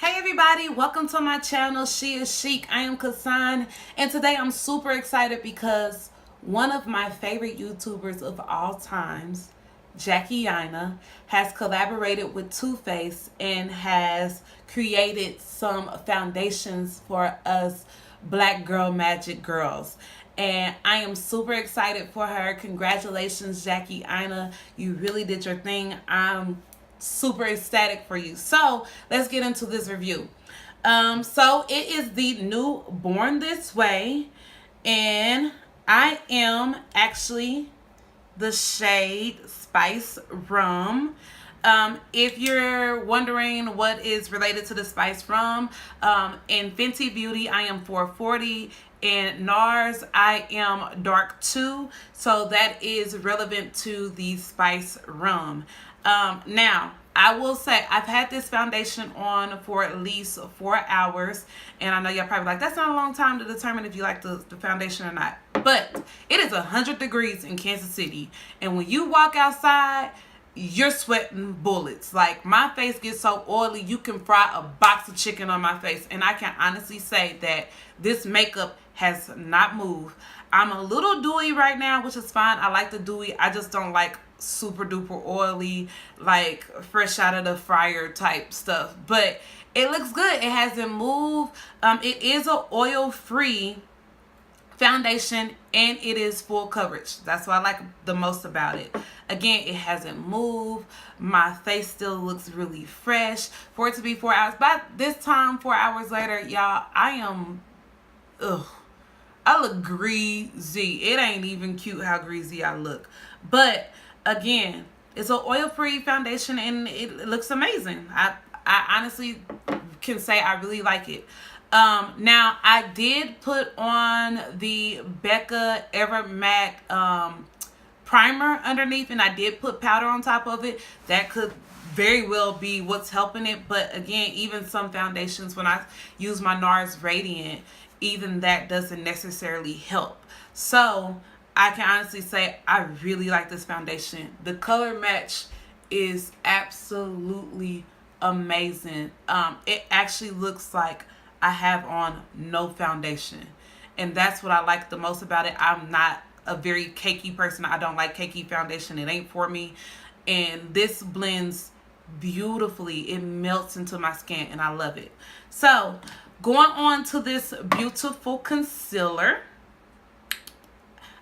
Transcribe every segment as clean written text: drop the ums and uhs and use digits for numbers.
Hey everybody, welcome to my channel. She is Chic. I am Kasan, and today I'm super excited because one of my favorite YouTubers of all times, Aina, has collaborated with TooFace and has created some foundations for us Black Girl Magic girls. And I am super excited for her. Congratulations, Aina. You really did your thing. I'm super ecstatic for you. So let's get into this review. So it is the new Born This Way, and I am actually the shade Spice Rum. If you're wondering what is related to the Spice Rum, in Fenty Beauty I am 440, and NARS I am dark 2, so that is relevant to the Spice Rum. Now I will say I've had this foundation on for at least 4 hours, and I know y'all probably like, that's not a long time to determine if you like the foundation or not, but it is 100 degrees in Kansas City, and when you walk outside you're sweating bullets. Like, my face gets so oily you can fry a box of chicken on my face, and I can honestly say that this makeup has not moved. I'm a little dewy right now, which is fine. I like the dewy. I just don't like super duper oily, like fresh out of the fryer type stuff, but it looks good. It hasn't moved. It is an oil free foundation, and it is full coverage. That's what I like the most about it. Again, it hasn't moved. My face still looks really fresh for it to be 4 hours. By this time, 4 hours later, y'all, I look greasy. It ain't even cute how greasy I look. But again, it's an oil-free foundation, and it looks amazing. I honestly can say I really like it. Now, I did put on the Becca Ever Matte primer underneath, and I did put powder on top of it. That could very well be what's helping it. But again, even some foundations, when I use my NARS Radiant, even that doesn't necessarily help. So I can honestly say I really like this foundation. The color match is absolutely amazing. It actually looks like I have on no foundation, and that's what I like the most about it. I'm not a very cakey person. I don't like cakey foundation. It ain't for me. And this blends beautifully. It melts into my skin, and I love it. So going on to this beautiful concealer.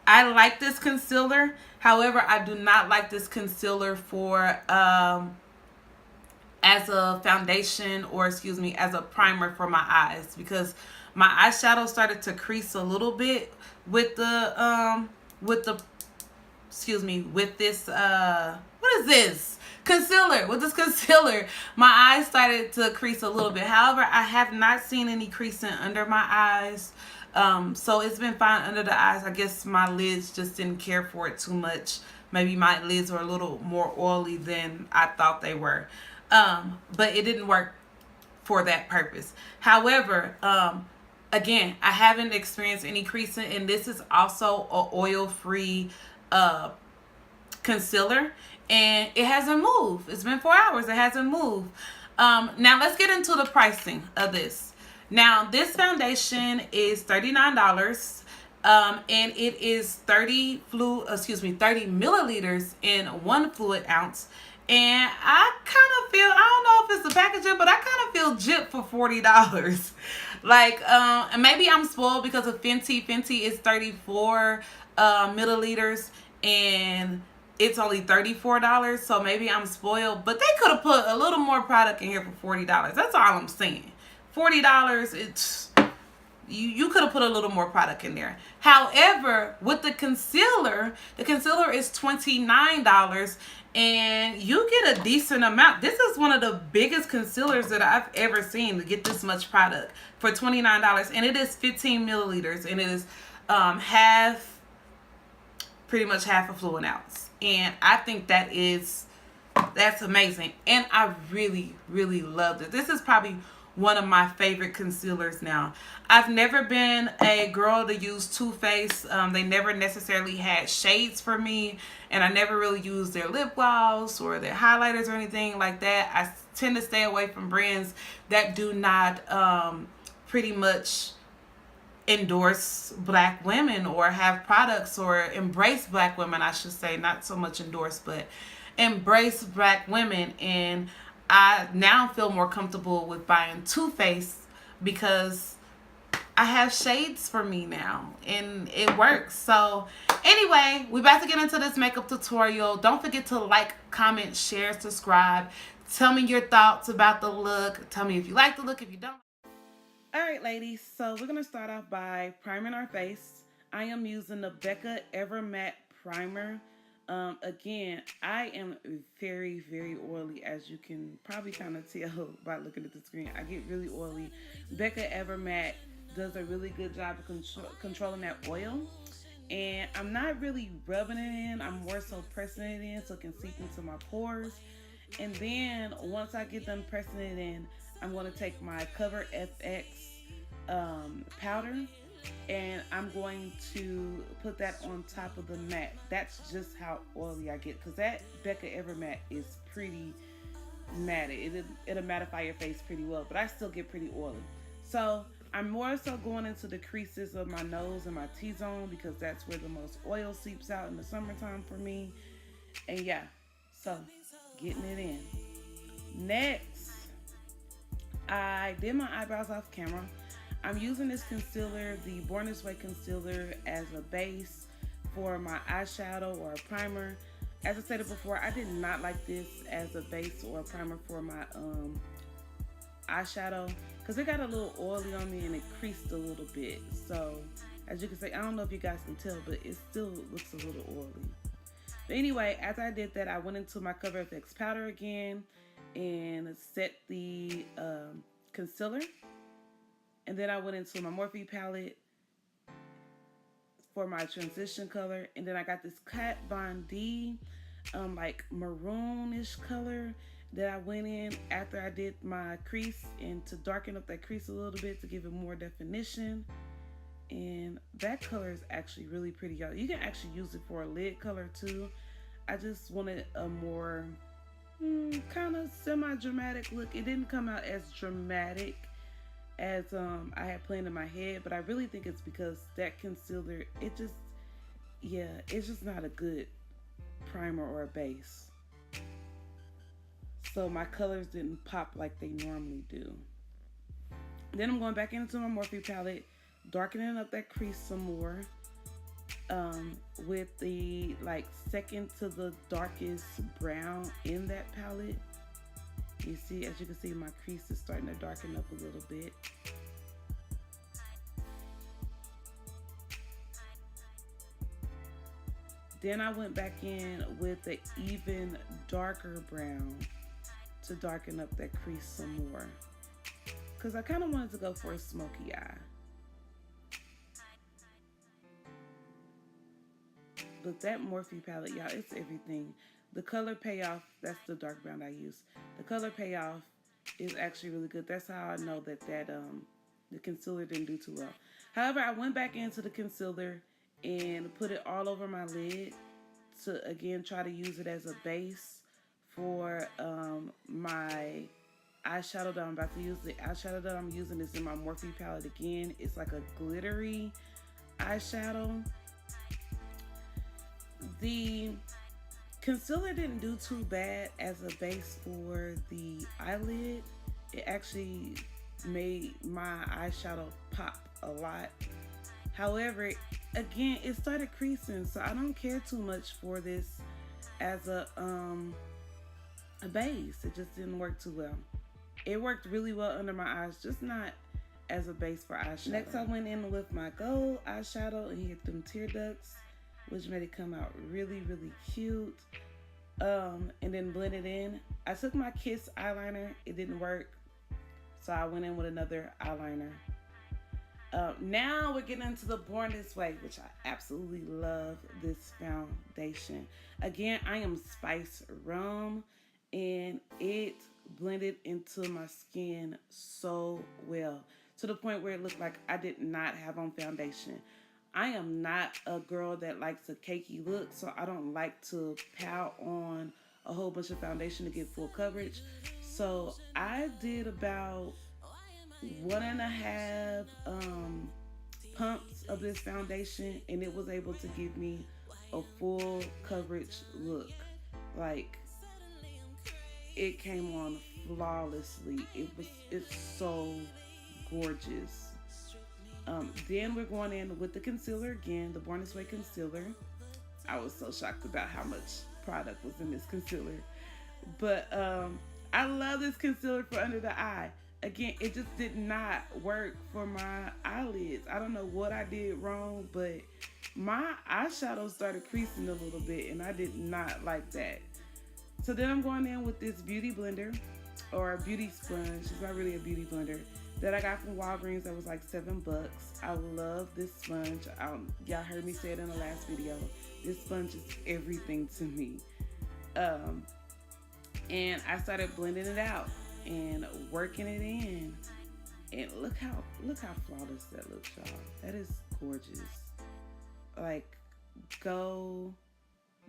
I like this concealer. However, I do not like this concealer for as a foundation, or excuse me, as a primer for my eyes, because my eyeshadow started to crease a little bit with this what is this concealer. With this concealer, my eyes started to crease a little bit. However, I have not seen any creasing under my eyes. So it's been fine under the eyes. I guess my lids just didn't care for it too much. Maybe my lids were a little more oily than I thought they were. But it didn't work for that purpose. However, again, I haven't experienced any creasing, and this is also a oil-free concealer, and it hasn't moved. It's been 4 hours. It hasn't moved. Now let's get into the pricing of this. Now, this foundation is $39, and it is 30 milliliters in 1 fluid ounce. And I kind of feel, I don't know if it's the packaging, but I kind of feel gypped for $40. Like, and maybe I'm spoiled because of Fenty. Fenty is 34 milliliters, and it's only $34. So maybe I'm spoiled, but they could have put a little more product in here for $40. That's all I'm saying. $40, it's, you could have put a little more product in there. However, with the concealer is $29, and you get a decent amount. This is one of the biggest concealers that I've ever seen to get this much product for $29, and it is 15 milliliters, and it is pretty much half a fluid ounce. And I think that's amazing, and I really love it. This is probably one of my favorite concealers now. I've never been a girl to use TooFace. They never necessarily had shades for me, and I never really used their lip gloss or their highlighters or anything like that. I tend to stay away from brands that do not pretty much endorse black women or have products or embrace black women, I should say, not so much endorse, but embrace black women. And I now feel more comfortable with buying TooFace because I have shades for me now and it works. So anyway, we about to get into this makeup tutorial. Don't forget to like, comment, share, subscribe. Tell me your thoughts about the look. Tell me if you like the look, if you don't. Alright ladies, so we're going to start off by priming our face. I am using the Becca Ever Matte Primer. Again, I am very, very oily, as you can probably kind of tell by looking at the screen. I get really oily. Becca Ever Matte does a really good job of controlling that oil. And I'm not really rubbing it in. I'm more so pressing it in so it can seep into my pores. And then once I get done pressing it in, I'm going to take my Cover FX powder and I'm going to put that on top of the matte. That's just how oily I get, because that Becca Ever Matte is pretty matte. It'll mattify your face pretty well, but I still get pretty oily. So I'm more so going into the creases of my nose and my T-zone because that's where the most oil seeps out in the summertime for me. And yeah, so getting it in. Next, I did my eyebrows off camera. I'm using this concealer, the Born This Way concealer, as a base for my eyeshadow or a primer. As I said it before, I did not like this as a base or a primer for my eyeshadow because it got a little oily on me and it creased a little bit. So as you can see, I don't know if you guys can tell, but it still looks a little oily. But anyway, after I did that, I went into my Cover FX powder again and set the concealer. And then I went into my Morphe palette for my transition color. And then I got this Kat Von D, like maroonish color that I went in after I did my crease and to darken up that crease a little bit to give it more definition. And that color is actually really pretty, y'all. You can actually use it for a lid color too. I just wanted a more kind of semi-dramatic look. It didn't come out as dramatic as I had planned in my head, but I really think it's because that concealer, it's just not a good primer or a base. So my colors didn't pop like they normally do. Then I'm going back into my Morphe palette, darkening up that crease some more with the second to the darkest brown in that palette. You see, as you can see, my crease is starting to darken up a little bit. Then I went back in with the even darker brown to darken up that crease some more, because I kind of wanted to go for a smoky eye. But that Morphe palette, y'all, it's everything. The color payoff, that's the dark brown I use. The color payoff is actually really good. That's how I know that the concealer didn't do too well. However, I went back into the concealer and put it all over my lid to, again, try to use it as a base for my eyeshadow that I'm about to use. The eyeshadow that I'm using is in my Morphe palette again. It's like a glittery eyeshadow. The concealer didn't do too bad as a base for the eyelid. It actually made my eyeshadow pop a lot. However, again, it started creasing, so I don't care too much for this as a base. It just didn't work too well. It worked really well under my eyes, just not as a base for eyeshadow. Next, I went in with my gold eyeshadow and hit them tear ducts, which made it come out really, really cute. And then blend it in. I took my Kiss eyeliner. It didn't work, so I went in with another eyeliner. Now we're getting into the Born This Way, which I absolutely love this foundation. Again, I am Spice Rum, and it blended into my skin so well, to the point where it looked like I did not have on foundation. I am not a girl that likes a cakey look, so I don't like to pout on a whole bunch of foundation to get full coverage. So I did about 1.5 pumps of this foundation, and it was able to give me a full coverage look. Like, it came on flawlessly. It's so gorgeous. Then we're going in with the concealer again, the Born This Way concealer. I was so shocked about how much product was in this concealer. But I love this concealer for under the eye. Again, it just did not work for my eyelids. I don't know what I did wrong, but my eyeshadow started creasing a little bit, and I did not like that. So then I'm going in with this beauty blender, or a beauty sponge. It's not really a beauty blender, that I got from Walgreens. That was like $7. I love this sponge. Y'all heard me say it in the last video. This sponge is everything to me. And I started blending it out and working it in. And look how flawless that looks, y'all. That is gorgeous. Like, go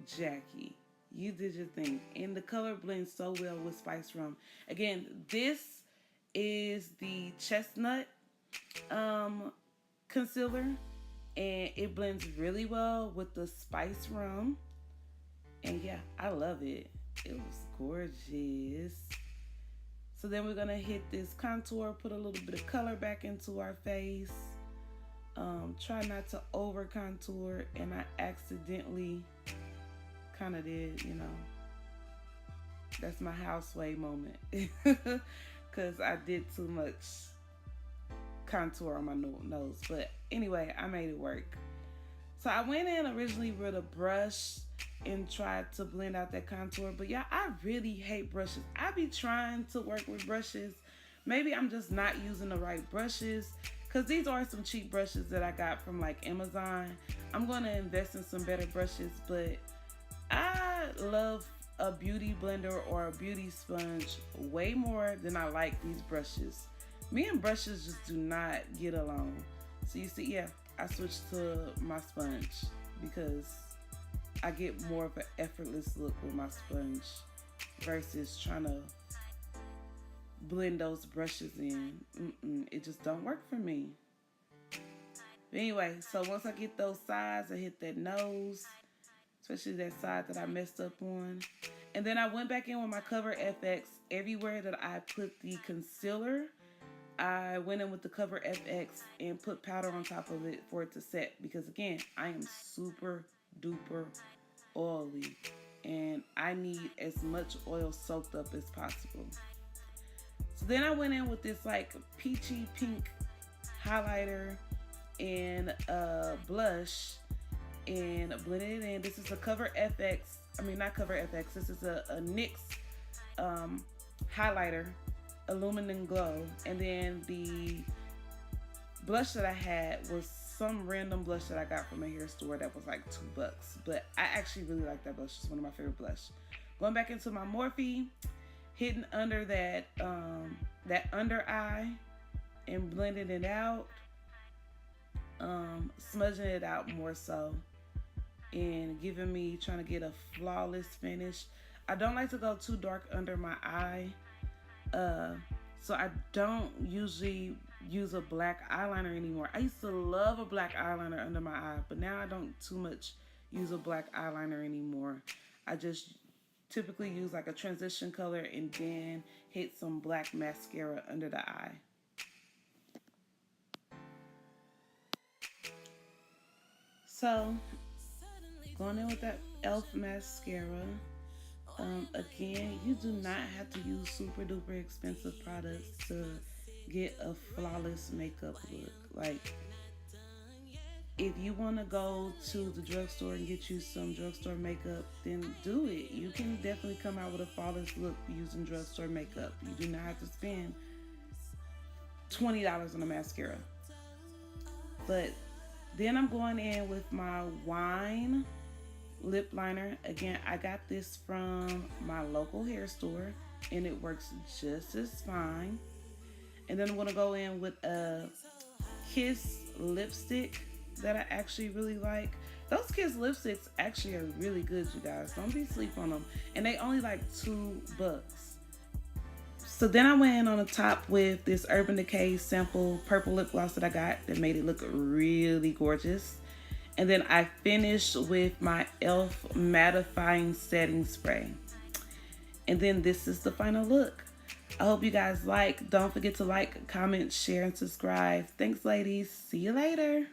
Jackie. You did your thing. And the color blends so well with Spice Rum. Again, this is the Chestnut concealer, and it blends really well with the Spice Rum. And yeah, I love it. It was gorgeous. So then we're gonna hit this contour, put a little bit of color back into our face. Try not to over contour, and I accidentally kind of did, you know. That's my houseway moment. Because I did too much contour on my nose. But anyway, I made it work. So I went in originally with a brush and tried to blend out that contour. But yeah, I really hate brushes. I be trying to work with brushes. Maybe I'm just not using the right brushes, because these are some cheap brushes that I got from like Amazon. I'm going to invest in some better brushes, but I love a beauty blender or a beauty sponge way more than I like these brushes. Me and brushes just do not get along. So you see, yeah, I switched to my sponge because I get more of an effortless look with my sponge versus trying to blend those brushes in. It just don't work for me. But anyway, so once I get those sides, I hit that nose, especially that side that I messed up on. And then I went back in with my Cover FX. Everywhere that I put the concealer, I went in with the Cover FX and put powder on top of it for it to set. Because again, I am super duper oily, and I need as much oil soaked up as possible. So then I went in with this like peachy pink highlighter and blush and blended it in. This is a Cover FX. I mean, not Cover FX. This is a NYX highlighter, Illuminant Glow. And then the blush that I had was some random blush that I got from a hair store that was like $2. But I actually really like that blush. It's one of my favorite blush. Going back into my Morphe, hitting under that under eye and blending it out. Smudging it out more so, and giving me, trying to get a flawless finish. I don't like to go too dark under my eye, so I don't usually use a black eyeliner anymore. I used to love a black eyeliner under my eye, but now I don't too much use a black eyeliner anymore. I just typically use like a transition color and then hit some black mascara under the eye. So, going in with that e.l.f. mascara. Again, you do not have to use super duper expensive products to get a flawless makeup look. Like, if you want to go to the drugstore and get you some drugstore makeup, then do it. You can definitely come out with a flawless look using drugstore makeup. You do not have to spend $20 on a mascara. But then I'm going in with my wine lip liner. Again, I got this from my local hair store and it works just as fine. And then I'm going to go in with a Kiss lipstick that I actually really like. Those Kiss lipsticks actually are really good, you guys. Don't be sleep on them. And they only like $2. So then I went in on the top with this Urban Decay sample purple lip gloss that I got that made it look really gorgeous. And then I finished with my e.l.f. mattifying setting spray. And then this is the final look. I hope you guys like. Don't forget to like, comment, share, and subscribe. Thanks, ladies. See you later.